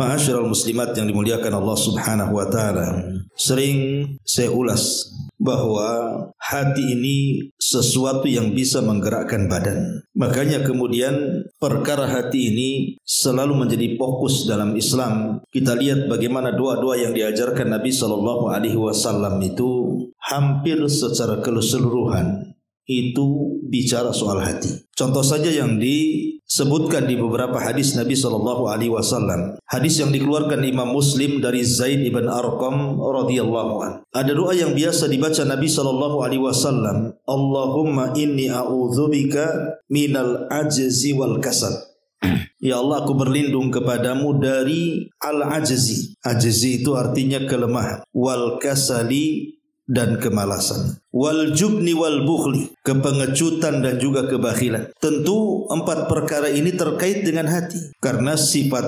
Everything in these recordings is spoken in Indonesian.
Ma'asyiral muslimat yang dimuliakan Allah Subhanahu wa taala. Sering saya ulas bahwa hati ini sesuatu yang bisa menggerakkan badan. Makanya kemudian perkara hati ini selalu menjadi fokus dalam Islam. Kita lihat bagaimana doa-doa yang diajarkan Nabi sallallahu alaihi wasallam itu hampir secara keseluruhan itu bicara soal hati. Contoh saja yang disebutkan di beberapa hadis Nabi sallallahu alaihi wasallam. Hadis yang dikeluarkan Imam Muslim dari Zaid ibn Arqam radhiyallahu an. Ada doa yang biasa dibaca Nabi sallallahu alaihi wasallam, Allahumma inni a'udzubika minal ajzi wal kasal. Ya Allah, aku berlindung kepadamu dari al-ajzi. Ajzi itu artinya kelemahan. Wal kasali, dan kemalasan. Wal jubni wal bukhli, kepengecutan dan juga kebakhilan. Tentu 4 perkara ini terkait dengan hati. Karena sifat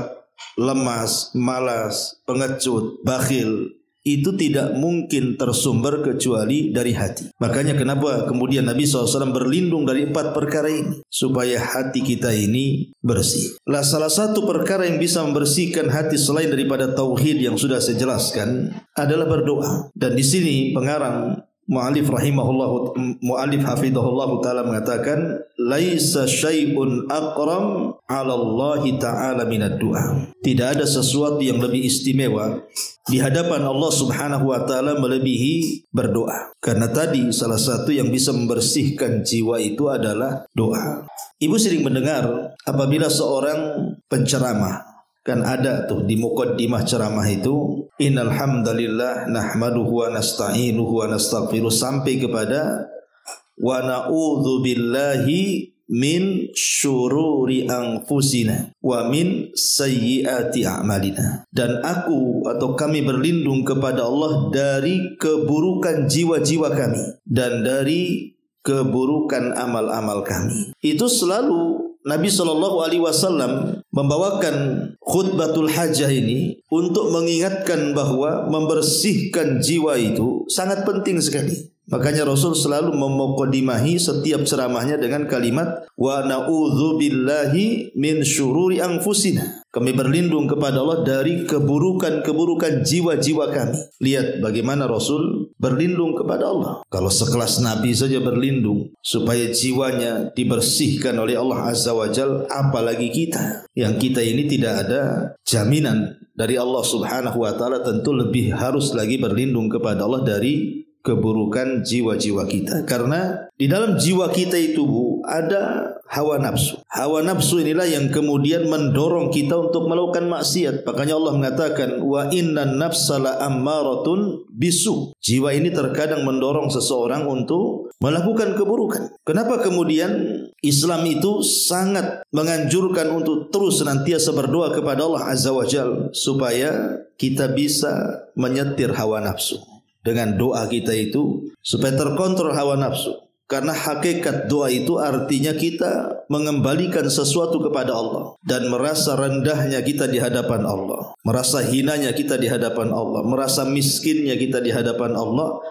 lemas, malas, pengecut, bakhil itu tidak mungkin tersumber kecuali dari hati. Makanya kenapa kemudian Nabi SAW berlindung dari 4 perkara ini, supaya hati kita ini bersih. Lah salah satu perkara yang bisa membersihkan hati selain daripada tauhid yang sudah saya jelaskan adalah berdoa. Dan di sini pengarang mu'allif hafidhahullahu ta'ala mengatakan, laisa syai'un aqram 'ala Allah ta'ala minad du'a. Tidak ada sesuatu yang lebih istimewa di hadapan Allah Subhanahu wa taala melebihi berdoa. Karena tadi salah satu yang bisa membersihkan jiwa itu adalah doa. Ibu sering mendengar apabila seorang penceramah, kan ada tuh di muqaddimah ceramah itu, innal hamdalillah nahmaduhu wa nasta'inuhu wa nastaghfiruh, sampai kepada wa na'udzu billahi min syururi anfusina wa min sayyiati a'malina. Dan aku atau kami berlindung kepada Allah dari keburukan jiwa-jiwa kami dan dari keburukan amal-amal kami. Itu selalu Nabi SAW membawakan khutbatul hajah ini untuk mengingatkan bahwa membersihkan jiwa itu sangat penting sekali. Makanya Rasul selalu memukadimahi setiap ceramahnya dengan kalimat wa na'udzu billahi min syururi anfusina. Kami berlindung kepada Allah dari keburukan-keburukan jiwa-jiwa kami. Lihat bagaimana Rasul berlindung kepada Allah. Kalau sekelas Nabi saja berlindung supaya jiwanya dibersihkan oleh Allah Azza wa Jalla, apalagi kita. Yang kita ini tidak ada jaminan dari Allah Subhanahu wa taala, tentu lebih harus lagi berlindung kepada Allah dari keburukan jiwa-jiwa kita. Karena di dalam jiwa kita itu ada hawa nafsu. Hawa nafsu inilah yang kemudian mendorong kita untuk melakukan maksiat. Makanya Allah mengatakan wa innan nafsa la ammaratun bisu. Jiwa ini terkadang mendorong seseorang untuk melakukan keburukan. Kenapa kemudian Islam itu sangat menganjurkan untuk terus senantiasa berdoa kepada Allah Azza wa Jalla supaya kita bisa menyetir hawa nafsu. Dengan doa kita itu supaya terkontrol hawa nafsu. Karena hakikat doa itu artinya kita mengembalikan sesuatu kepada Allah dan merasa rendahnya kita di hadapan Allah, merasa hinanya kita di hadapan Allah, merasa miskinnya kita di hadapan Allah,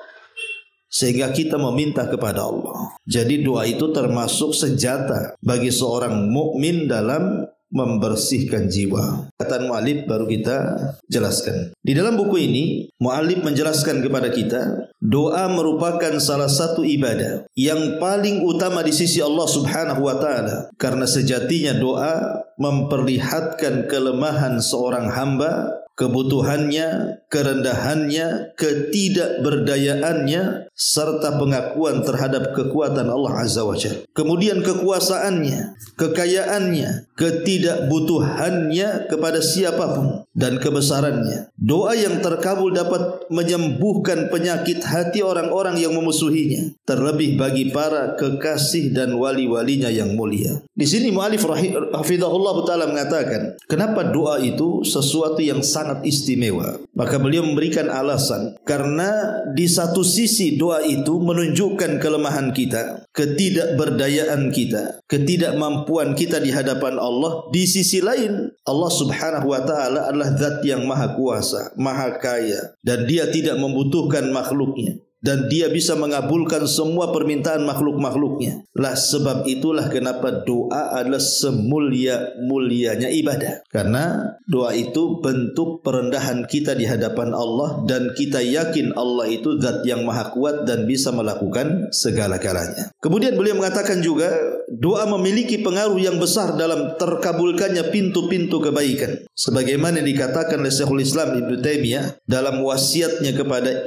sehingga kita meminta kepada Allah. Jadi doa itu termasuk senjata bagi seorang mukmin dalam membersihkan jiwa. Kata mu'allif baru kita jelaskan. Di dalam buku ini mu'allif menjelaskan kepada kita, doa merupakan salah satu ibadah yang paling utama di sisi Allah Subhanahu wa taala. Karena sejatinya doa memperlihatkan kelemahan seorang hamba, kebutuhannya, kerendahannya, ketidakberdayaannya, serta pengakuan terhadap kekuatan Allah Azza wa Jalla. Kemudian kekuasaannya, kekayaannya, ketidakbutuhannya kepada siapapun, dan kebesarannya. Doa yang terkabul dapat menyembuhkan penyakit hati orang-orang yang memusuhinya, terlebih bagi para kekasih dan wali-walinya yang mulia. Di sini mu'allif hafizahullah ta'ala mengatakan, kenapa doa itu sesuatu yang sangat istimewa? Maka beliau memberikan alasan, karena di satu sisi doa itu menunjukkan kelemahan kita, ketidakberdayaan kita, ketidakmampuan kita di hadapan Allah. Di sisi lain, Allah Subhanahu wa ta'ala adalah zat yang maha kuasa, maha kaya, dan dia tidak membutuhkan makhluknya. dan dia bisa mengabulkan semua permintaan makhluk-makhluknya. Lah sebab itulah kenapa doa adalah semulia-mulianya ibadah. Karena doa itu bentuk perendahan kita di hadapan Allah, dan kita yakin Allah itu zat yang maha kuat dan bisa melakukan segala-galanya. Kemudian beliau mengatakan juga, doa memiliki pengaruh yang besar dalam terkabulkannya pintu-pintu kebaikan. Sebagaimana dikatakan oleh Syekhul Islam Ibnu Taimiyah dalam wasiatnya kepada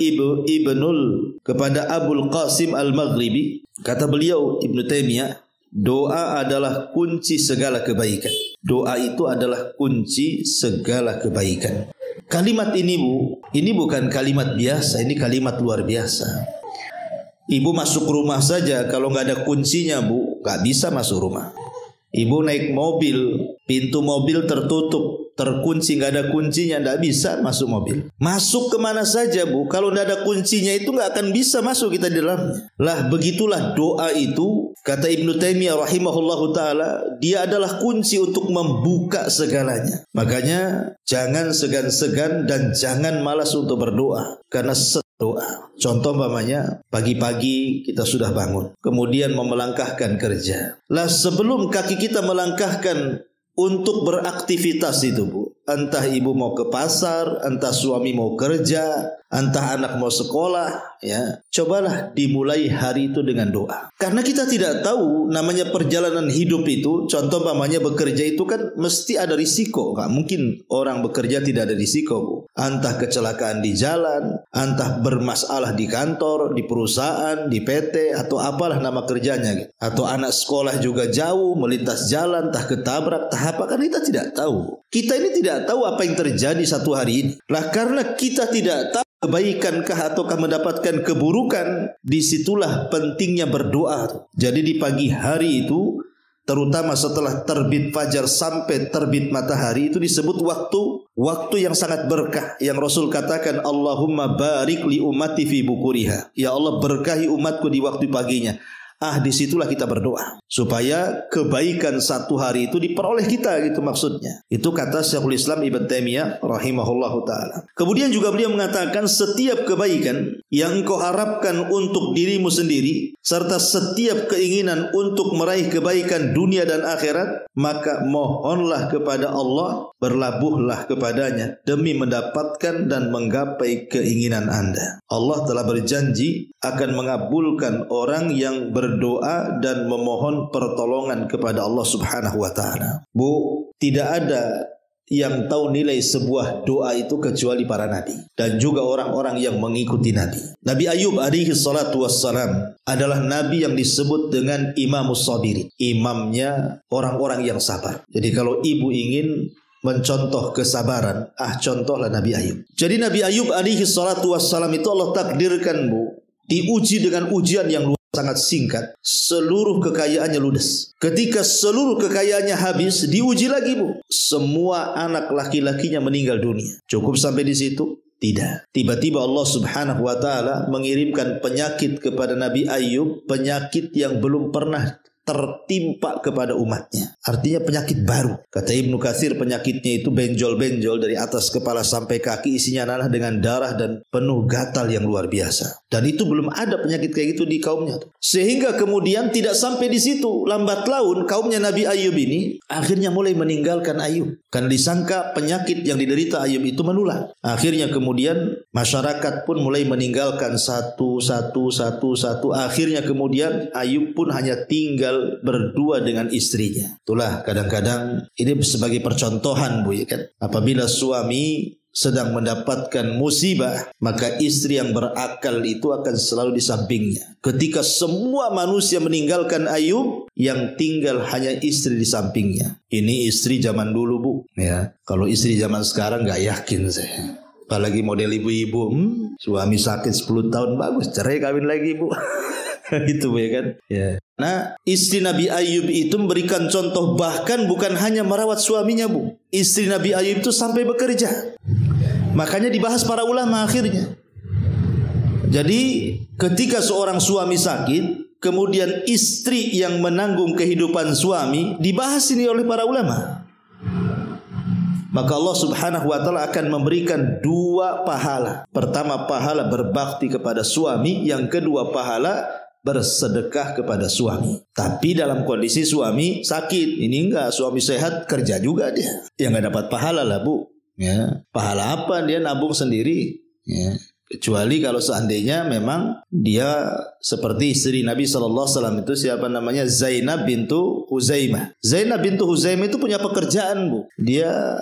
kepada Abul Qasim Al-Maghribi, kata beliau Ibnu Taimiyah, doa adalah kunci segala kebaikan. Doa itu adalah kunci segala kebaikan. Kalimat ini Bu, ini bukan kalimat biasa, ini kalimat luar biasa. Ibu masuk rumah saja kalau nggak ada kuncinya Bu, nggak bisa masuk rumah. Ibu naik mobil, pintu mobil tertutup, terkunci, nggak ada kuncinya, nggak bisa masuk mobil. Masuk kemana saja Bu, kalau nggak ada kuncinya itu nggak akan bisa masuk kita di dalamnya. Lah begitulah doa itu, kata Ibnu Taimiyah rahimahullahu ta'ala, dia adalah kunci untuk membuka segalanya. Makanya jangan segan-segan dan jangan malas untuk berdoa. Karena doa. Contoh umpamanya pagi-pagi kita sudah bangun, kemudian mau melangkahkan kerja. Lah sebelum kaki kita melangkahkan untuk beraktivitas itu Bu, entah ibu mau ke pasar, entah suami mau kerja, entah anak mau sekolah, ya, cobalah dimulai hari itu dengan doa. Karena kita tidak tahu namanya perjalanan hidup itu. Contoh umpamanya bekerja itu kan mesti ada risiko. Gak mungkin orang bekerja tidak ada risiko Bu. Entah kecelakaan di jalan, entah bermasalah di kantor, di perusahaan, di PT, atau apalah nama kerjanya gitu. Atau anak sekolah juga jauh melintas jalan, entah ketabrak, entah apa. Karena kita tidak tahu. Kita ini tidak tahu apa yang terjadi satu hari ini. Lah karena kita tidak tahu kebaikankah ataukah mendapatkan keburukan, disitulah pentingnya berdoa. Jadi di pagi hari itu, terutama setelah terbit fajar sampai terbit matahari, itu disebut waktu yang sangat berkah, yang Rasul katakan, Allahumma barik li ummati fi bukuriha. Ya Allah, berkahi umatku di waktu paginya. Disitulah kita berdoa supaya kebaikan satu hari itu diperoleh kita, gitu maksudnya. Itu kata Syekhul Islam Ibnu Taimiyah rahimahullahu taala. Kemudian juga beliau mengatakan, setiap kebaikan yang engkau harapkan untuk dirimu sendiri serta setiap keinginan untuk meraih kebaikan dunia dan akhirat, maka mohonlah kepada Allah, berlabuhlah kepadanya demi mendapatkan dan menggapai keinginan Anda. Allah telah berjanji akan mengabulkan orang yang berdoa dan memohon pertolongan kepada Allah Subhanahu wa taala. Bu, tidak ada yang tahu nilai sebuah doa itu kecuali para nabi dan juga orang-orang yang mengikuti nabi. Nabi Ayub alaihi salatu wassalam adalah nabi yang disebut dengan Imamus Sabirin, imamnya orang-orang yang sabar. Jadi kalau ibu ingin mencontoh kesabaran, contohlah Nabi Ayub. Jadi Nabi Ayub alaihi salatu wassalam itu Allah takdirkan Bu, diuji dengan ujian yang sangat singkat. Seluruh kekayaannya ludes. Ketika seluruh kekayaannya habis, diuji lagi Bu. Semua anak laki-lakinya meninggal dunia. Cukup sampai di situ? Tidak. Tiba-tiba Allah Subhanahu wa taala mengirimkan penyakit kepada Nabi Ayub, penyakit yang belum pernah tertimpa kepada umatnya. Artinya penyakit baru. Kata Ibnu Katsir, penyakitnya itu benjol-benjol dari atas kepala sampai kaki, isinya adalah dengan darah dan penuh gatal yang luar biasa. Dan itu belum ada penyakit kayak gitu di kaumnya. Sehingga kemudian tidak sampai di situ, lambat laun kaumnya Nabi Ayub ini akhirnya mulai meninggalkan Ayub. Karena disangka penyakit yang diderita Ayub itu menular. Akhirnya kemudian masyarakat pun mulai meninggalkan satu. Akhirnya kemudian Ayub pun hanya tinggal berdua dengan istrinya. Itulah kadang-kadang ini sebagai percontohan Bu, ya kan? Apabila suami sedang mendapatkan musibah, maka istri yang berakal itu akan selalu di sampingnya. Ketika semua manusia meninggalkan Ayub, yang tinggal hanya istri di sampingnya. Ini istri zaman dulu Bu, ya. Kalau istri zaman sekarang nggak yakin saya. Apalagi model ibu-ibu, suami sakit 10 tahun, bagus, cerai kawin lagi Bu. Gitu Bu, ya kan? Ya. Nah, istri Nabi Ayub itu memberikan contoh, bahkan bukan hanya merawat suaminya Bu. Istri Nabi Ayub itu sampai bekerja. Makanya dibahas para ulama akhirnya. Jadi ketika seorang suami sakit, kemudian istri yang menanggung kehidupan suami, dibahas ini oleh para ulama. maka Allah Subhanahu wa taala akan memberikan 2 pahala. Pertama, pahala berbakti kepada suami, yang kedua pahala bersedekah kepada suami. Tapi dalam kondisi suami sakit. Ini enggak, suami sehat kerja juga dia. Ya enggak dapat pahala lah, Bu. Ya, pahala apa, dia nabung sendiri. Ya. Kecuali kalau seandainya memang dia seperti istri Nabi SAW itu, siapa namanya, Zainab bintu Huzaimah. Zainab bintu Huzaimah itu punya pekerjaan, Bu. Dia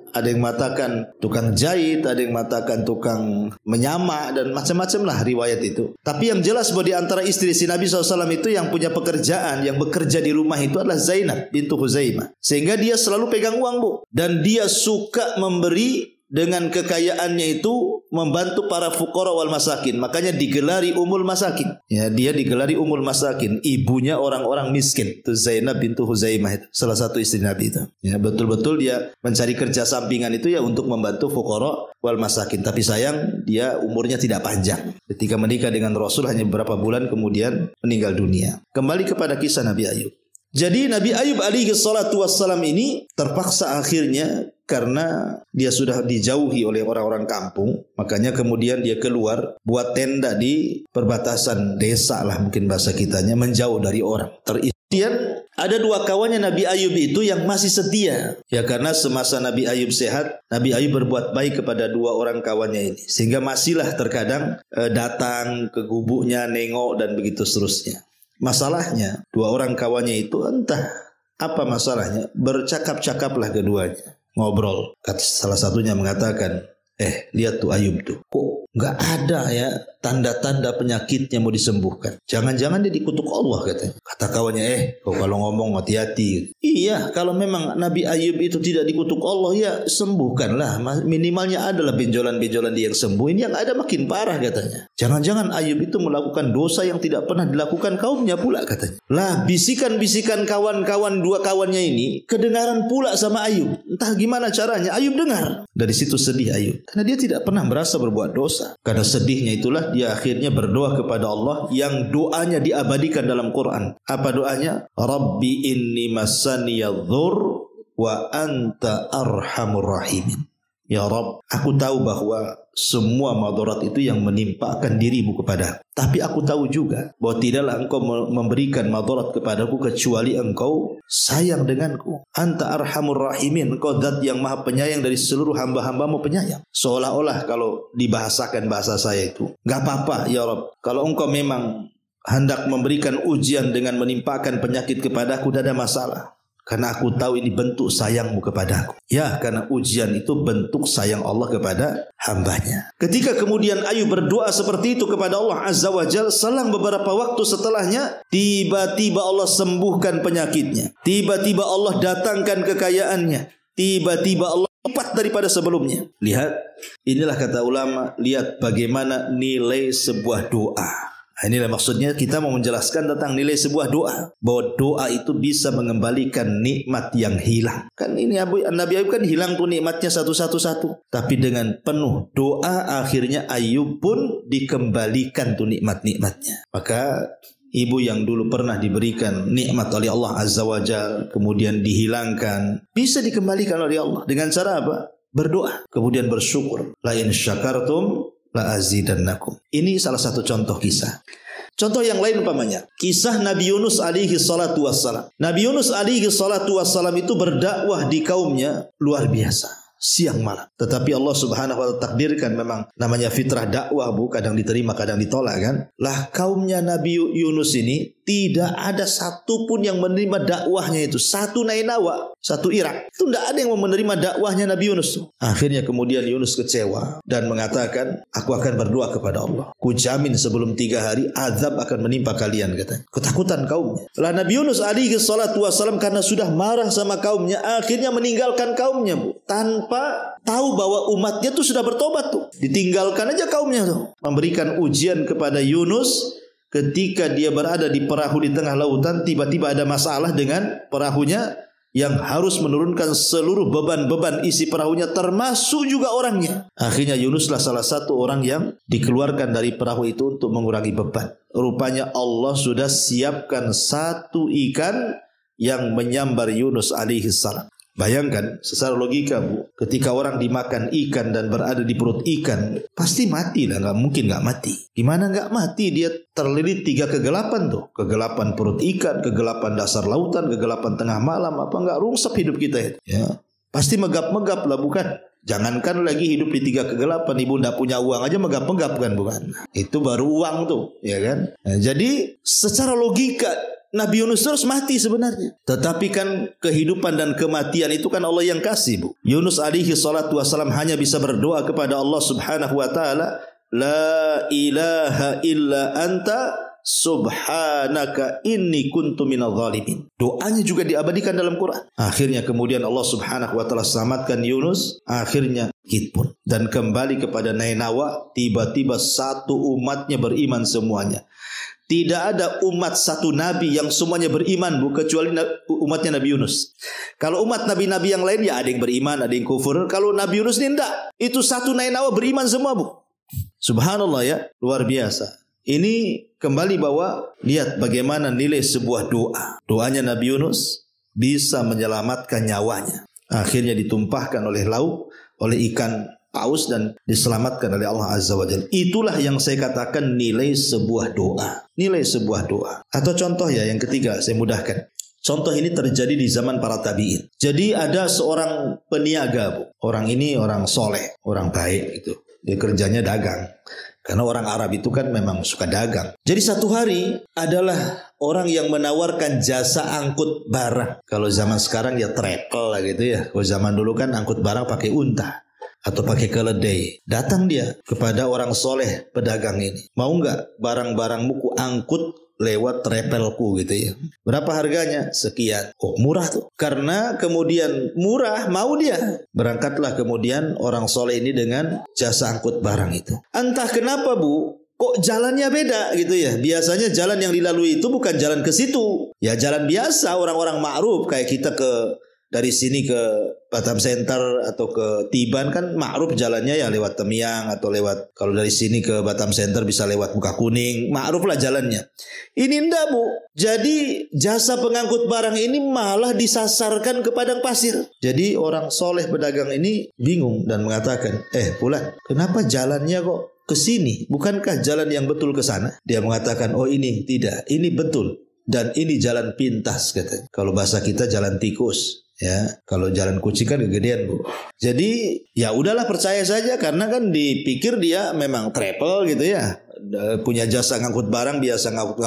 ada yang mengatakan tukang jahit, ada yang mengatakan tukang menyamak, dan macam-macam lah riwayat itu. Tapi yang jelas bahwa di antara istri si Nabi SAW itu yang punya pekerjaan, yang bekerja di rumah itu adalah Zainab bintu Huzaimah. Sehingga dia selalu pegang uang, Bu. Dan dia suka memberi. Dengan kekayaannya itu membantu para fuqara wal masakin. Makanya digelari Ummul Masakin. Ya, dia digelari Ummul Masakin, ibunya orang-orang miskin. Itu Zainab bintu Huzaimah itu, salah satu istri Nabi itu. Ya, betul-betul dia mencari kerja sampingan itu ya untuk membantu fuqara wal masakin. Tapi sayang dia umurnya tidak panjang. Ketika menikah dengan Rasul hanya beberapa bulan kemudian meninggal dunia. Kembali kepada kisah Nabi Ayub. Jadi Nabi Ayub alaihi salatu wassalam ini terpaksa akhirnya, karena dia sudah dijauhi oleh orang-orang kampung, makanya kemudian dia keluar buat tenda di perbatasan desa lah mungkin bahasa kitanya, menjauh dari orang. Kemudian ada 2 kawannya Nabi Ayub itu yang masih setia. Ya, karena semasa Nabi Ayub sehat, Nabi Ayub berbuat baik kepada 2 orang kawannya ini, sehingga masihlah terkadang datang ke gubuknya, nengok dan begitu seterusnya. Masalahnya 2 orang kawannya itu entah apa masalahnya, bercakap-cakaplah keduanya, ngobrol. Salah satunya mengatakan, lihat tuh Ayub tuh, kok nggak ada ya tanda-tanda penyakitnya mau disembuhkan. Jangan-jangan dia dikutuk Allah katanya. Kata kawannya, kok kalau ngomong hati-hati. Iya, kalau memang Nabi Ayub itu tidak dikutuk Allah, ya sembuhkanlah. Minimalnya adalah benjolan-benjolan dia yang sembuh. Ini yang ada makin parah katanya. Jangan-jangan Ayub itu melakukan dosa yang tidak pernah dilakukan kaumnya pula katanya. Lah, bisikan-bisikan kawan-kawan 2 kawannya ini kedengaran pula sama Ayub. Entah gimana caranya Ayub dengar. Dari situ sedih Ayub, karena dia tidak pernah merasa berbuat dosa. Karena sedihnya itulah dia akhirnya berdoa kepada Allah, yang doanya diabadikan dalam Quran. Apa doanya? Rabbi inni massaniyadh-dhur wa anta arhamur rahimin. Ya Rabb, aku tahu bahwa semua madarat itu yang menimpakan dirimu kepada. Tapi aku tahu juga bahwa tidaklah engkau memberikan madarat kepadaku kecuali engkau sayang denganku. Anta arhamur rahimin, engkau zat yang maha penyayang dari seluruh hamba-hambamu penyayang. Seolah-olah kalau dibahasakan bahasa saya itu, gak apa-apa ya Rabb, kalau engkau memang hendak memberikan ujian dengan menimpakan penyakit kepadaku, tidak ada masalah. Karena aku tahu ini bentuk sayangmu kepadaku. Ya, karena ujian itu bentuk sayang Allah kepada hambanya. Ketika kemudian Ayub berdoa seperti itu kepada Allah Azza wa Jalla, selang beberapa waktu setelahnya, tiba-tiba Allah sembuhkan penyakitnya. Tiba-tiba Allah datangkan kekayaannya. Tiba-tiba Allah lipat daripada sebelumnya. Lihat, inilah kata ulama, lihat bagaimana nilai sebuah doa. Inilah maksudnya kita mau menjelaskan tentang nilai sebuah doa, bahwa doa itu bisa mengembalikan nikmat yang hilang. Kan ini Nabi Ayub kan hilang tuh nikmatnya satu-satu, tapi dengan penuh doa akhirnya Ayub pun dikembalikan tuh nikmat-nikmatnya. Maka ibu yang dulu pernah diberikan nikmat oleh Allah Azza wa Jalla kemudian dihilangkan, bisa dikembalikan oleh Allah dengan cara apa? Berdoa, kemudian bersyukur. La in syakartum la azidannakum. Ini salah satu contoh kisah. Contoh yang lain umpamanya kisah Nabi Yunus alaihi salatu wassalam. Nabi Yunus alaihi salatu wassalam itu berdakwah di kaumnya luar biasa, siang malam. Tetapi Allah Subhanahu wa taala takdirkan, memang namanya fitrah dakwah, Bu, kadang diterima kadang ditolak kan. Lah kaumnya Nabi Yunus ini tidak ada satupun yang menerima dakwahnya itu. Satu Nainawa, satu Irak, itu tidak ada yang menerima dakwahnya Nabi Yunus. Akhirnya kemudian Yunus kecewa dan mengatakan, aku akan berdoa kepada Allah. Ku jamin sebelum 3 hari azab akan menimpa kalian, katanya. Ketakutan kaumnya. Lah Nabi Yunus alaihi salatu wassalam karena sudah marah sama kaumnya, akhirnya meninggalkan kaumnya, Bu, tanpa tahu bahwa umatnya tuh sudah bertobat tuh. Ditinggalkan aja kaumnya tuh. Memberikan ujian kepada Yunus. Ketika dia berada di perahu di tengah lautan, tiba-tiba ada masalah dengan perahunya yang harus menurunkan seluruh beban-beban isi perahunya, termasuk juga orangnya. Akhirnya Yunuslah salah satu orang yang dikeluarkan dari perahu itu untuk mengurangi beban. Rupanya Allah sudah siapkan satu ikan yang menyambar Yunus alaihi salam. Bayangkan secara logika Bu, ketika orang dimakan ikan dan berada di perut ikan, pasti mati lah, nggak mungkin nggak mati. Gimana nggak mati? Dia terlilit 3 kegelapan tuh, kegelapan perut ikan, kegelapan dasar lautan, kegelapan tengah malam, apa nggak rungsep hidup kita itu? Ya, pasti megap-megap lah bukan? Jangankan lagi hidup di 3 kegelapan, ibu ndak punya uang aja megap-megap kan bukan? Itu baru uang tuh, ya kan? Nah, jadi secara logika Nabi Yunus terus mati sebenarnya. Tetapi kan kehidupan dan kematian itu kan Allah yang kasih Bu. Yunus alaihi salatu wassalam hanya bisa berdoa kepada Allah subhanahu wa ta'ala, La ilaha illa anta subhanaka inni kuntu minadh dhalimin. Doanya juga diabadikan dalam Quran. Akhirnya kemudian Allah subhanahu wa ta'ala selamatkan Yunus. Akhirnya pun dan kembali kepada Nainawa. Tiba-tiba satu umatnya beriman semuanya. Tidak ada umat satu nabi yang semuanya beriman Bu, kecuali umatnya Nabi Yunus. Kalau umat nabi-nabi yang lain ya ada yang beriman, ada yang kufur. Kalau Nabi Yunus ini enggak. Itu satu Nainawa beriman semua Bu. Subhanallah ya, luar biasa. Ini kembali bahwa lihat bagaimana nilai sebuah doa. Doanya Nabi Yunus bisa menyelamatkan nyawanya. Akhirnya ditumpahkan oleh laut, oleh ikan paus dan diselamatkan oleh Allah Azza wa Jalla. Itulah yang saya katakan nilai sebuah doa. Nilai sebuah doa. Atau contoh ya yang ketiga saya mudahkan. Contoh ini terjadi di zaman para tabi'in. Jadi ada seorang peniaga Bu. Orang ini orang soleh, orang baik gitu. Dia kerjanya dagang. Karena orang Arab itu kan memang suka dagang. Jadi satu hari adalah orang yang menawarkan jasa angkut barang. Kalau zaman sekarang ya travel lah gitu ya. Kalau zaman dulu kan angkut barang pakai unta atau pakai keledai. Datang dia kepada orang soleh pedagang ini. Mau nggak barang-barangmu ku angkut lewat travelku gitu ya. Berapa harganya? Sekian. Oh murah tuh. Karena kemudian murah mau dia. Berangkatlah kemudian orang soleh ini dengan jasa angkut barang itu. Entah kenapa Bu, kok jalannya beda gitu ya. Biasanya jalan yang dilalui itu bukan jalan ke situ. Ya jalan biasa orang-orang ma'ruf kayak kita dari sini ke Batam Center atau ke Tiban kan ma'ruf jalannya ya lewat Temiang atau lewat, kalau dari sini ke Batam Center bisa lewat Muka Kuning, ma'ruf lah jalannya. Ini enggak Bu. Jadi jasa pengangkut barang ini malah disasarkan ke padang pasir. Jadi orang soleh pedagang ini bingung dan mengatakan, Fulan, kenapa jalannya kok ke sini? Bukankah jalan yang betul ke sana? Dia mengatakan, oh ini tidak, ini betul. Dan ini jalan pintas katanya. Kalau bahasa kita jalan tikus. Ya, kalau jalan kucing kan kegedean Bu. Jadi ya udahlah percaya saja karena kan dipikir dia memang travel gitu ya. Punya jasa ngangkut barang, biasa ngangkut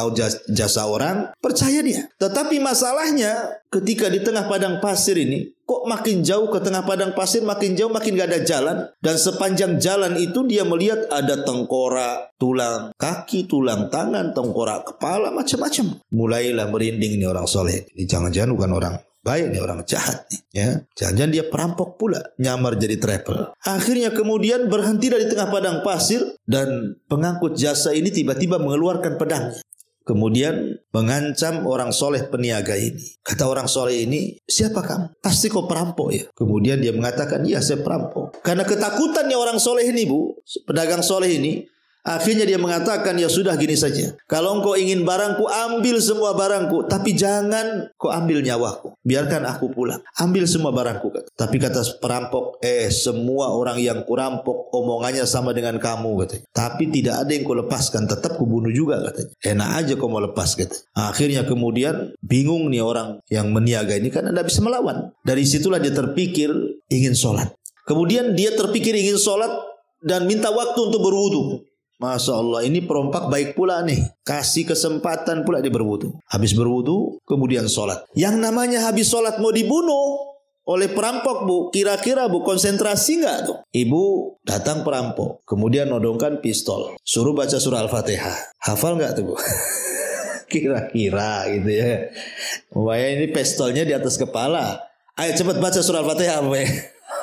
jasa orang, percaya dia. Tetapi masalahnya ketika di tengah padang pasir ini, kok makin jauh ke tengah padang pasir, makin jauh makin gak ada jalan. Dan sepanjang jalan itu dia melihat ada tengkorak, tulang kaki, tulang tangan, tengkorak kepala, macam-macam. Mulailah merinding nih orang soleh. Ini jangan-jangan bukan orang baik nih, orang jahat nih ya. Jangan-jangan dia perampok pula, nyamar jadi travel. Akhirnya kemudian berhenti dari tengah padang pasir dan pengangkut jasa ini tiba-tiba mengeluarkan pedangnya. Kemudian mengancam orang soleh peniaga ini. Kata orang soleh ini, siapa kamu? Pasti kau perampok ya. Kemudian dia mengatakan, iya saya perampok. Karena ketakutannya orang soleh ini Bu, pedagang soleh ini, akhirnya dia mengatakan, ya sudah gini saja. Kalau engkau ingin barangku, ambil semua barangku. Tapi jangan kau ambil nyawaku. Biarkan aku pulang. Ambil semua barangku. Tapi kata perampok, semua orang yang kurampok omongannya sama dengan kamu katanya. Tapi tidak ada yang kau lepaskan. Tetap kubunuh juga katanya. Enak aja kau mau lepas katanya. Akhirnya kemudian bingung nih orang yang meniaga ini karena tidak bisa melawan. Dari situlah dia terpikir ingin sholat. Kemudian dia terpikir ingin sholat dan minta waktu untuk berwudu. Masya Allah, ini perompak baik pula nih. Kasih kesempatan pula dia berwudu. Habis berwudu, kemudian sholat. Yang namanya habis sholat mau dibunuh oleh perampok Bu. Kira-kira Bu konsentrasi nggak tuh? Ibu datang perampok. Kemudian nodongkan pistol. Suruh baca surah Al-Fatihah. Hafal nggak tuh Bu? Kira-kira gitu ya. Pokoknya ini pistolnya di atas kepala. Ayo cepat baca surah Al-Fatihah.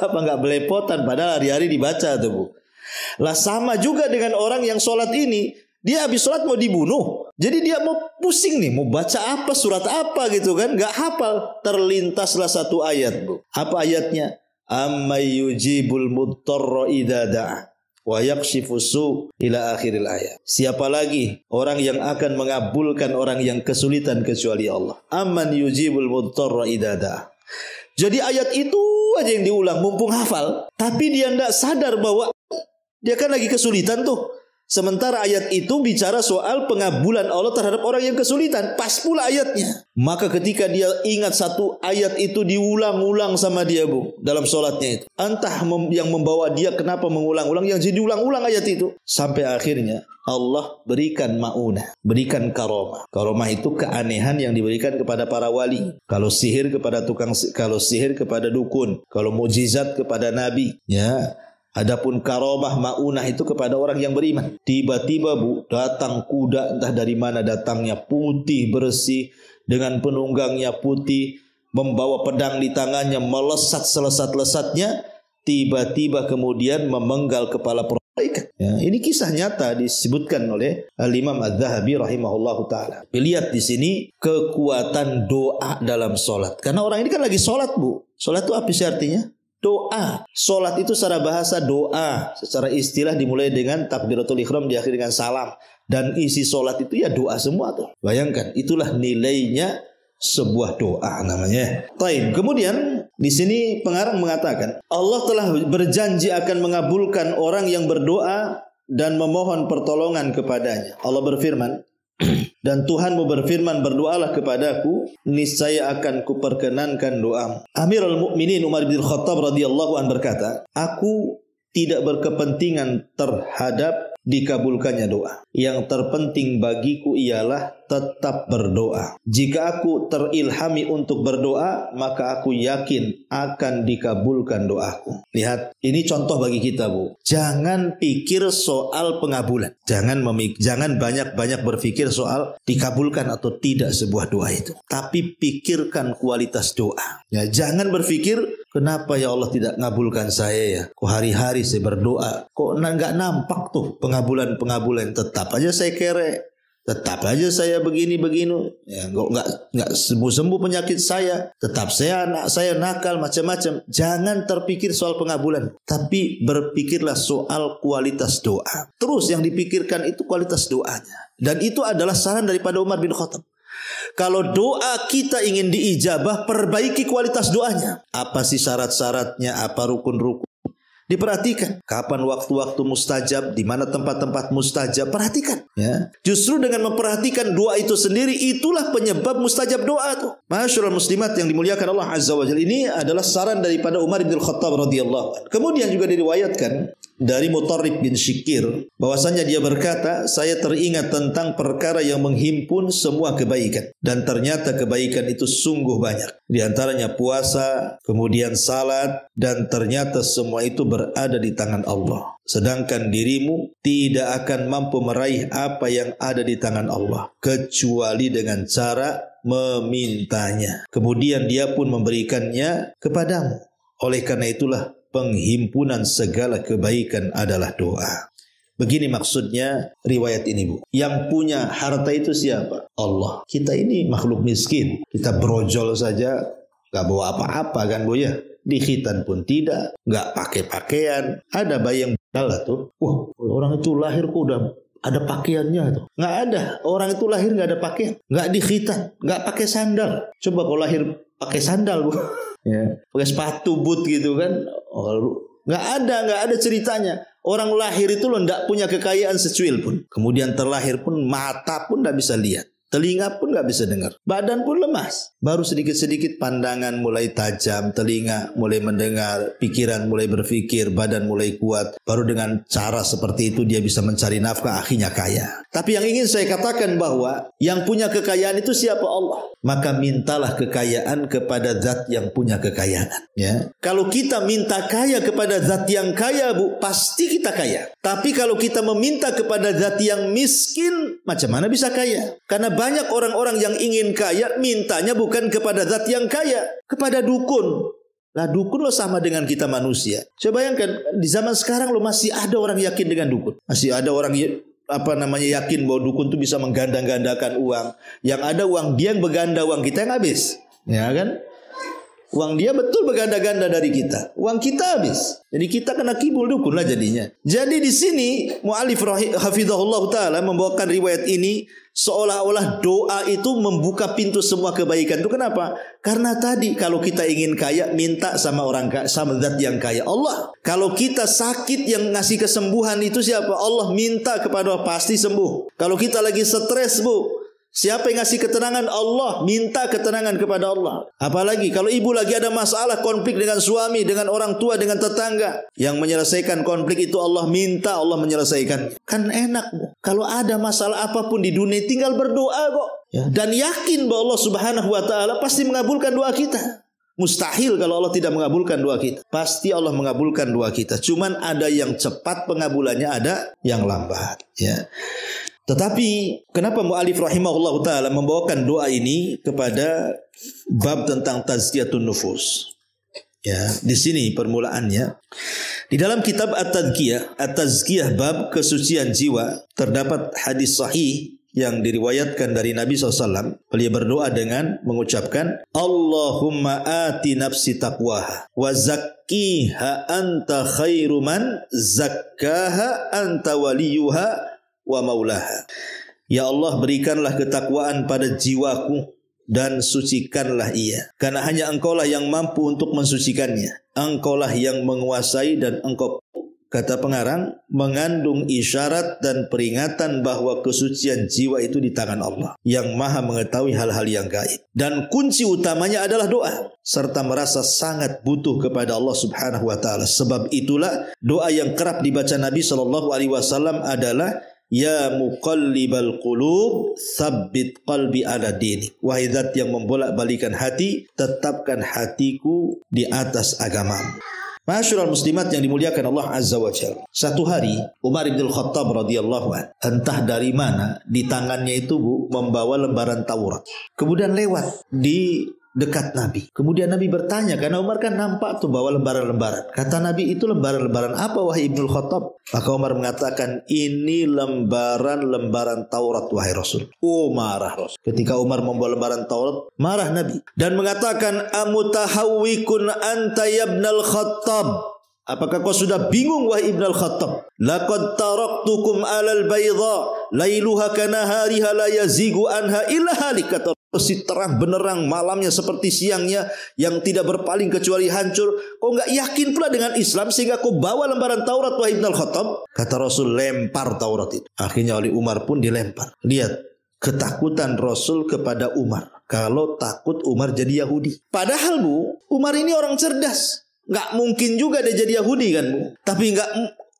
Apa nggak belepotan? Padahal hari-hari dibaca tuh Bu. Lah sama juga dengan orang yang sholat ini. Dia habis sholat mau dibunuh. Jadi dia mau pusing nih. Mau baca apa, surat apa gitu kan. Gak hafal. Terlintaslah satu ayat Bu. Apa ayatnya? Amman yujibul mudtarra idza da'a wa yakshifu su' ila akhiril ayat. Siapa lagi orang yang akan mengabulkan orang yang kesulitan kecuali Allah? Amman yujibul mudtarra idza da'a. Jadi ayat itu aja yang diulang mumpung hafal. Tapi dia tidak sadar bahwa dia kan lagi kesulitan tuh. Sementara ayat itu bicara soal pengabulan Allah terhadap orang yang kesulitan. Pas pula ayatnya. Maka ketika dia ingat satu ayat itu diulang-ulang sama dia, Bu, dalam sholatnya itu. Entah yang membawa dia kenapa mengulang-ulang, yang jadi ulang-ulang ayat itu. Sampai akhirnya Allah berikan ma'unah, berikan karomah. Karomah itu keanehan yang diberikan kepada para wali. Kalau sihir kepada kalau sihir kepada dukun. Kalau mukjizat kepada nabi. Ya. Adapun karomah ma'unah itu kepada orang yang beriman. Tiba-tiba, Bu, datang kuda, entah dari mana datangnya, putih bersih, dengan penunggangnya putih, membawa pedang di tangannya, melesat selesat-lesatnya, tiba-tiba kemudian memenggal kepala malaikat. Ya, ini kisah nyata disebutkan oleh Al-Imam Az-Zahabi rahimahullahu ta'ala. Lihat di sini kekuatan doa dalam solat. Karena orang ini kan lagi solat, Bu. Solat itu apa sih artinya? Doa. Solat itu secara bahasa doa. Secara istilah dimulai dengan takbiratul ihram, diakhiri dengan salam. Dan isi solat itu ya doa semua tuh. Bayangkan, itulah nilainya sebuah doa namanya. Taib. Kemudian di sini pengarang mengatakan Allah telah berjanji akan mengabulkan orang yang berdoa dan memohon pertolongan kepadanya. Allah berfirman, dan Tuhanmu berfirman, berdoalah kepadaku, niscaya akan kuperkenankan doamu. Amirul Mukminin Umar bin Khattab radhiyallahu anhu berkata, aku tidak berkepentingan terhadap dikabulkannya doa. Yang terpenting bagiku ialah tetap berdoa. Jika aku terilhami untuk berdoa, maka aku yakin akan dikabulkan doaku. Lihat, ini contoh bagi kita, Bu. Jangan pikir soal pengabulan. Jangan banyak-banyak berpikir soal dikabulkan atau tidak sebuah doa itu. Tapi pikirkan kualitas doa. Ya, jangan berpikir, kenapa ya Allah tidak ngabulkan saya ya? Kok hari-hari saya berdoa, kok nggak nampak tuh pengabulan. Tetap aja saya kere. Tetap aja saya begini, ya, nggak sembuh penyakit saya. Tetap anak saya nakal macam-macam. Jangan terpikir soal pengabulan, tapi berpikirlah soal kualitas doa. Terus yang dipikirkan itu kualitas doanya. Dan itu adalah saran daripada Umar bin Khattab. Kalau doa kita ingin diijabah, perbaiki kualitas doanya. Apa sih syarat-syaratnya? Apa rukun-rukun? Diperhatikan kapan waktu-waktu mustajab, di mana tempat-tempat mustajab, perhatikan ya. Justru dengan memperhatikan doa itu sendiri, itulah penyebab mustajab doa tuh. Masyaallah muslimat yang dimuliakan Allah Azza wa Jalla, ini adalah saran daripada Umar bin Khattab radhiyallahu anhu. Kemudian juga diriwayatkan dari Mutarrib bin Syikir bahwasanya dia berkata, saya teringat tentang perkara yang menghimpun semua kebaikan, dan ternyata kebaikan itu sungguh banyak. Di antaranya puasa, kemudian salat, dan ternyata semua itu berada di tangan Allah. Sedangkan dirimu tidak akan mampu meraih apa yang ada di tangan Allah kecuali dengan cara memintanya. Kemudian dia pun memberikannya kepadamu. Oleh karena itulah penghimpunan segala kebaikan adalah doa. Begini maksudnya riwayat ini, Bu. Yang punya harta itu siapa? Allah. Kita ini makhluk miskin. Kita brojol saja, gak bawa apa-apa kan, Bu ya. Di khitan pun tidak, gak pakai pakaian. Ada bayi yang lah tuh. Wah, orang itu lahir kok udah ada pakaiannya tuh. Gak ada. Orang itu lahir gak ada pakaian. Gak di khitan, gak pakai sandal. Coba kalau lahir pakai sandal, Bu. Ya, pakai sepatu boot gitu kan. Nggak ada ceritanya. Orang lahir itu loh nggak punya kekayaan secuil pun. Kemudian terlahir pun mata pun nggak bisa lihat, telinga pun nggak bisa dengar, badan pun lemas. Baru sedikit-sedikit pandangan mulai tajam, telinga mulai mendengar, pikiran mulai berpikir, badan mulai kuat. Baru dengan cara seperti itu dia bisa mencari nafkah, akhirnya kaya. Tapi yang ingin saya katakan bahwa yang punya kekayaan itu siapa? Allah. Maka mintalah kekayaan kepada zat yang punya kekayaan. Ya. Kalau kita minta kaya kepada zat yang kaya, Bu, pasti kita kaya. Tapi kalau kita meminta kepada zat yang miskin, macam mana bisa kaya? Karena banyak orang-orang yang ingin kaya, mintanya bukan kepada zat yang kaya, kepada dukun. Lah dukun lo sama dengan kita manusia. Coba bayangkan di zaman sekarang lo masih ada orang yakin dengan dukun. Masih ada orang yakin bahwa dukun itu bisa mengganda-gandakan uang. Yang ada uang dia yang berganda, uang kita yang habis. Ya kan? Uang dia betul berganda-ganda dari kita. Uang kita habis. Jadi kita kena kibul dukun lah jadinya. Jadi di sini mu'alif hafizahullah ta'ala membawakan riwayat ini seolah-olah doa itu membuka pintu semua kebaikan. Itu kenapa? Karena tadi kalau kita ingin kaya, minta sama orang kaya, sama zat yang kaya, Allah. Kalau kita sakit, yang ngasih kesembuhan itu siapa? Allah. Minta kepada Allah, pasti sembuh. Kalau kita lagi stres, Bu, siapa yang ngasih ketenangan? Allah. Minta ketenangan kepada Allah. Apalagi kalau ibu lagi ada masalah, konflik dengan suami, dengan orang tua, dengan tetangga, yang menyelesaikan konflik itu Allah. Minta, Allah menyelesaikan. Kan enak, Bu. Kalau ada masalah apapun di dunia, tinggal berdoa kok. Ya. Dan yakin bahwa Allah Subhanahu wa ta'ala pasti mengabulkan doa kita. Mustahil kalau Allah tidak mengabulkan doa kita. Pasti Allah mengabulkan doa kita. Cuman ada yang cepat pengabulannya, ada yang lambat. Ya. Tetapi kenapa mu'alif rahimahullah ta'ala membawakan doa ini kepada bab tentang tazkiyatun nufus? Ya, di sini permulaannya. Di dalam kitab At-Tazkiyah bab kesucian jiwa, terdapat hadis sahih yang diriwayatkan dari Nabi SAW. Beliau berdoa dengan mengucapkan, Allahumma ati nafsi taqwaha wa zakkiha anta khairu man zakkaha anta waliyuha wa maulaha. Ya Allah, berikanlah ketakwaan pada jiwaku dan sucikanlah ia, karena hanya Engkaulah yang mampu untuk mensucikannya. Engkaulah yang menguasai dan Engkau, kata pengarang, mengandung isyarat dan peringatan bahwa kesucian jiwa itu di tangan Allah yang maha mengetahui hal-hal yang gaib. Dan kunci utamanya adalah doa, serta merasa sangat butuh kepada Allah Subhanahu wa ta'ala. Sebab itulah doa yang kerap dibaca Nabi SAW adalah, Ya muqallibal qulub, tsabbit qalbi ala dinik. Wahai zat yang membolak-balikan hati, tetapkan hatiku di atas agamamu. Ma'asyiral muslimat yang dimuliakan Allah Azza wa Jalla. Satu hari Umar bin Khattab radhiyallahu anhu, entah dari mana di tangannya itu, Bu, membawa lembaran Taurat. Kemudian lewat di dekat Nabi. Kemudian Nabi bertanya, karena Umar kan nampak tuh bawa lembaran-lembaran. Kata Nabi, itu lembaran-lembaran apa wahai Ibnu Khattab? Maka Umar mengatakan, ini lembaran-lembaran Taurat wahai Rasul. Oh, marah Rasul. Ketika Umar membawa lembaran Taurat, marah Nabi dan mengatakan, amutahawwikun anta ya Ibnul Khattab? Apakah kau sudah bingung wahai Ibn al-Khattab? Laqad taraktukum alal bayda lailuha kanahariha la yazigu anha illa halik. Kata si terang benerang malamnya seperti siangnya, yang tidak berpaling kecuali hancur. Kau enggak yakin pula dengan Islam sehingga kau bawa lembaran Taurat wahai Ibn al-Khattab? Kata Rasul, lempar Taurat itu. Akhirnya oleh Umar pun dilempar. Lihat ketakutan Rasul kepada Umar. Kalau takut Umar jadi Yahudi. Padahal, Bu, Umar ini orang cerdas. Nggak mungkin juga dia jadi Yahudi kan, Bu. Tapi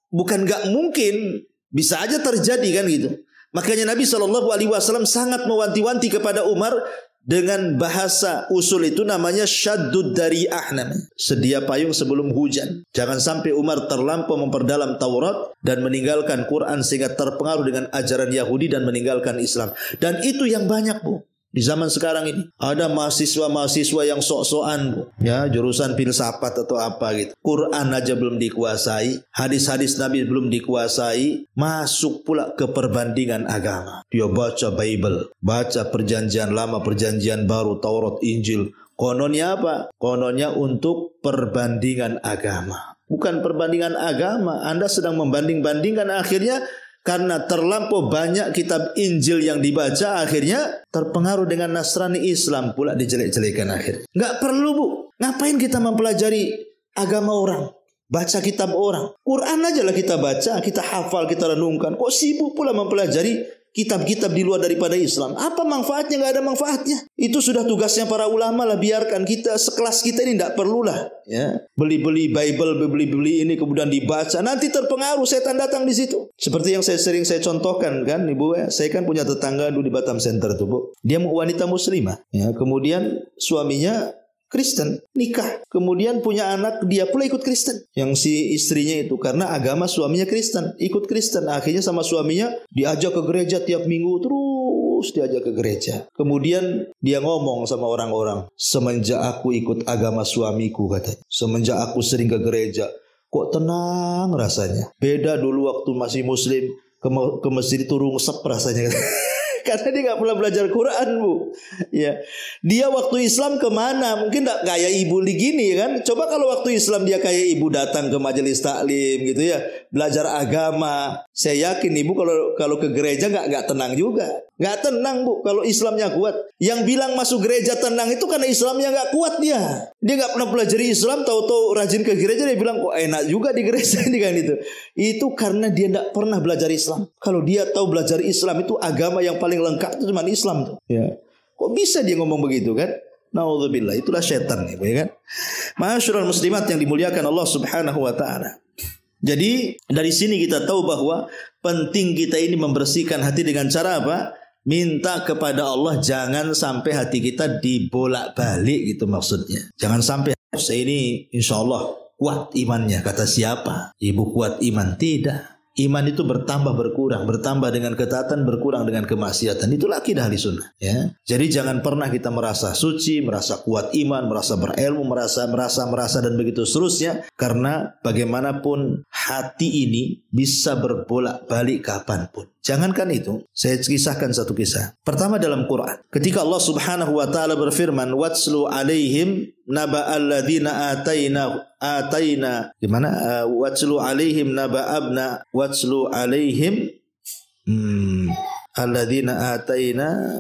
bukan nggak mungkin, bisa aja terjadi kan gitu. Makanya Nabi SAW sangat mewanti-wanti kepada Umar dengan bahasa usul itu, namanya syaddud dari'ah, sedia payung sebelum hujan. Jangan sampai Umar terlampau memperdalam Taurat dan meninggalkan Quran sehingga terpengaruh dengan ajaran Yahudi dan meninggalkan Islam. Dan itu yang banyak, Bu. Di zaman sekarang ini ada mahasiswa-mahasiswa yang sok-sokan, Bu, ya, jurusan filsafat atau apa gitu. Quran aja belum dikuasai, hadis-hadis Nabi belum dikuasai, masuk pula ke perbandingan agama. Dia baca Bible, baca perjanjian lama, perjanjian baru, Taurat, Injil. Kononnya apa? Kononnya untuk perbandingan agama. Bukan perbandingan agama, Anda sedang membanding-bandingkan, akhirnya karena terlampau banyak kitab Injil yang dibaca, akhirnya terpengaruh dengan Nasrani, Islam pula dijelek-jelekan akhirnya. Nggak perlu, Bu. Ngapain kita mempelajari agama orang? Baca kitab orang. Quran aja lah kita baca, kita hafal, kita renungkan. Kok sibuk pula mempelajari kitab-kitab di luar daripada Islam? Apa manfaatnya? Nggak ada manfaatnya. Itu sudah tugasnya para ulama lah. Biarkan kita, sekelas kita ini nggak perlulah, ya, beli-beli Bible, beli-beli ini kemudian dibaca. Nanti terpengaruh, setan datang di situ. Seperti yang sering saya contohkan kan, Ibu, ya. Saya kan punya tetangga dulu di Batam Center tuh, Bu. Dia wanita muslimah, ya. Kemudian suaminya Kristen, nikah, kemudian punya anak, dia pula ikut Kristen. Yang si istrinya itu karena agama suaminya Kristen, ikut Kristen. Akhirnya sama suaminya diajak ke gereja tiap minggu, terus diajak ke gereja. Kemudian dia ngomong sama orang-orang, semenjak aku ikut agama suamiku, katanya, semenjak aku sering ke gereja, kok tenang rasanya. Beda dulu waktu masih muslim, ke masjid itu rungsep rasanya. Karena dia nggak pernah belajar Quran, Bu. Ya, dia waktu Islam kemana? Mungkin nggak kayak ibu gini kan? Coba kalau waktu Islam dia kayak ibu datang ke majelis taklim gitu ya, belajar agama. Saya yakin ibu kalau ke gereja nggak tenang juga, nggak tenang, Bu. Kalau Islamnya kuat, yang bilang masuk gereja tenang itu karena Islamnya nggak kuat dia. Dia nggak pernah belajar Islam, tahu-tahu rajin ke gereja dia bilang kok enak juga di gereja ini kan itu. Itu karena dia nggak pernah belajar Islam. Kalau dia tahu belajar Islam itu agama yang paling lengkap itu cuma Islam tuh. Ya. Kok bisa dia ngomong begitu kan? Naudzubillah, itulah setan ya kan. Ma'asyiral muslimat yang dimuliakan Allah Subhanahu wa taala. Jadi dari sini kita tahu bahwa penting kita ini membersihkan hati dengan cara apa? Minta kepada Allah jangan sampai hati kita dibolak-balik gitu maksudnya. Jangan sampai saya ini insya Allah kuat imannya, kata siapa? Ibu kuat iman. Tidak. Iman itu bertambah berkurang, bertambah dengan ketaatan, berkurang dengan kemaksiatan. Itulah akidah ahli sunnah. Ya. Jadi jangan pernah kita merasa suci, merasa kuat iman, merasa berilmu, merasa dan begitu seterusnya. Karena bagaimanapun hati ini bisa berbolak-balik kapanpun. Jangankan itu, saya kisahkan satu kisah. Pertama dalam Quran, ketika Allah Subhanahu wa taala berfirman, "Watslu 'alaihim naba'al ladzina ataina." Di mana? Watslu 'alaihim naba'abna watslu 'alaihim alladzina ataina.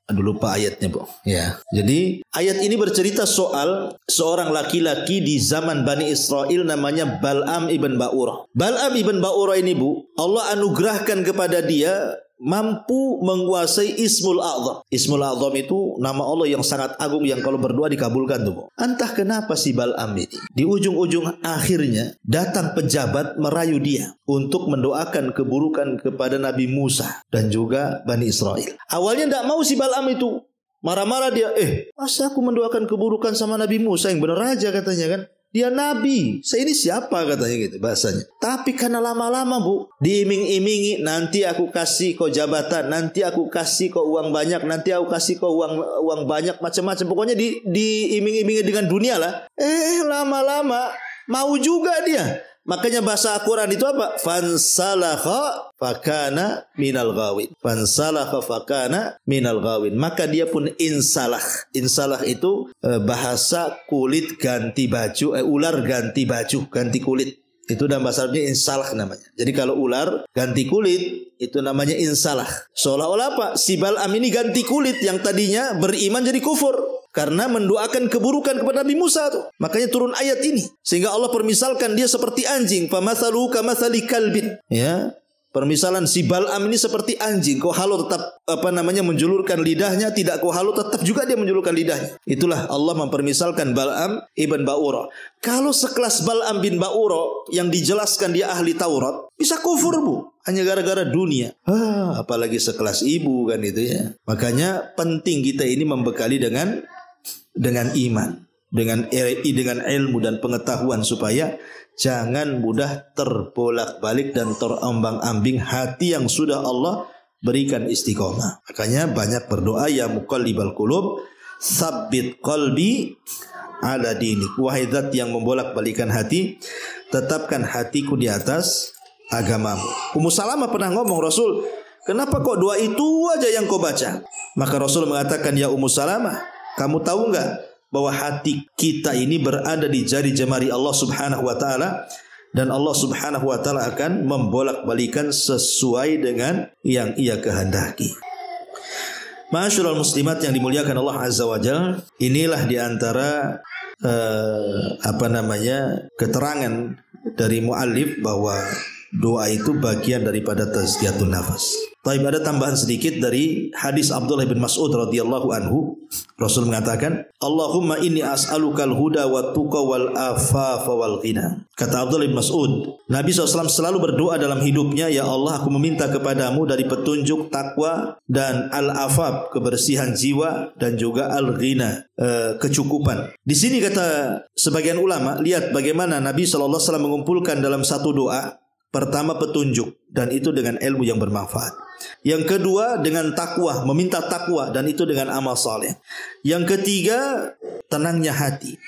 Aduh lupa ayatnya, Bu. Ya. Jadi ayat ini bercerita soal seorang laki-laki di zaman Bani Israel namanya Bal'am ibn Ba'urah. Bal'am ibn Ba'urah ini, Bu, Allah anugerahkan kepada dia mampu menguasai Ismul A'zam. Ismul A'zam itu nama Allah yang sangat agung yang kalau berdoa dikabulkan tuh, Bu. Entah kenapa si Bal'am ini di ujung-ujung akhirnya datang pejabat merayu dia untuk mendoakan keburukan kepada Nabi Musa dan juga Bani Israel. Awalnya tidak mau si Bal'am itu. Marah-marah dia, masa aku mendoakan keburukan sama Nabi Musa, yang benar aja katanya kan. Dia nabi, saya ini siapa katanya gitu bahasanya. Tapi karena lama-lama, Bu, diiming-imingi, nanti aku kasih kau jabatan, nanti aku kasih kau uang banyak, nanti aku kasih kau uang banyak, macam-macam. Pokoknya diiming-imingi dengan dunia lah. Lama-lama mau juga dia. Makanya bahasa Al-Quran itu apa? Fansalakha fakana minal ghawin. Fansalakha fakana minal ghawin. Maka dia pun insalah. Insalah itu bahasa kulit ganti baju, ular ganti baju, ganti kulit. Itu dalam bahasa Arabnya insalah namanya. Jadi kalau ular ganti kulit, itu namanya insalah. Seolah-olah apa? Si Bal'am ini ganti kulit yang tadinya beriman jadi kufur. Karena mendoakan keburukan kepada Nabi Musa tuh. Makanya turun ayat ini. Sehingga Allah permisalkan dia seperti anjing. Famathaluhu kamathali kalbin. Ya. Permisalan si Bal'am ini seperti anjing. Kau halu tetap menjulurkan lidahnya. Tidak kau halu tetap juga dia menjulurkan lidahnya. Itulah Allah mempermisalkan Bal'am ibn Ba'urah. Kalau sekelas Bal'am bin Ba'urah yang dijelaskan dia ahli Taurat, bisa kufur, Bu. Hanya gara-gara dunia. Apalagi sekelas ibu kan itu ya. Makanya penting kita ini membekali dengan iman, dengan ilmu dan pengetahuan supaya jangan mudah terbolak-balik dan terombang-ambing hati yang sudah Allah berikan istiqomah. Makanya banyak berdoa, ya muqallibal qulub, tsabbit qalbi ala dinik. Wahai zat yang membolak-balikan hati, tetapkan hatiku di atas agamamu. Ummu Salamah pernah ngomong, Rasul, kenapa kok doa itu aja yang kau baca? Maka Rasul mengatakan, ya Ummu Salamah, kamu tahu enggak bahwa hati kita ini berada di jari jemari Allah Subhanahu wa taala, dan Allah Subhanahu wa taala akan membolak-balikan sesuai dengan yang Ia kehendaki. Ma'asyiral muslimat yang dimuliakan Allah Azza wa Jalla, inilah di antara keterangan dari muallif bahwa doa itu bagian daripada tazkiyatun nafas. Tapi ada tambahan sedikit dari hadis Abdullah bin Mas'ud radhiyallahu anhu. Rasul mengatakan, Allahumma inni as'alukal huda wa tuqa wal afafa wal ghina. Kata Abdullah bin Mas'ud, Nabi SAW selalu berdoa dalam hidupnya, ya Allah, aku meminta kepadamu dari petunjuk, takwa, dan al-afaf, kebersihan jiwa, dan juga al-ghina, kecukupan. Di sini kata sebagian ulama, lihat bagaimana Nabi SAW mengumpulkan dalam satu doa. Pertama petunjuk, dan itu dengan ilmu yang bermanfaat. Yang kedua dengan takwa, meminta takwa, dan itu dengan amal saleh. Yang ketiga tenangnya hati,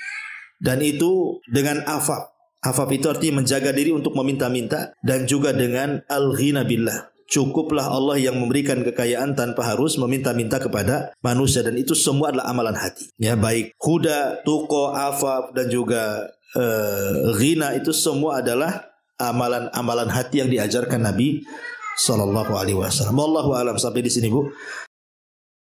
dan itu dengan afaf. Afaf itu artinya menjaga diri untuk meminta-minta, dan juga dengan al-ghina billah, cukuplah Allah yang memberikan kekayaan tanpa harus meminta-minta kepada manusia, dan itu semua adalah amalan hati. Ya, baik huda, tuqa, afaf dan juga ghina, itu semua adalah amalan-amalan hati yang diajarkan Nabi sallallahu alaihi wasallam. Wallahu alam. Sampai di sini Bu.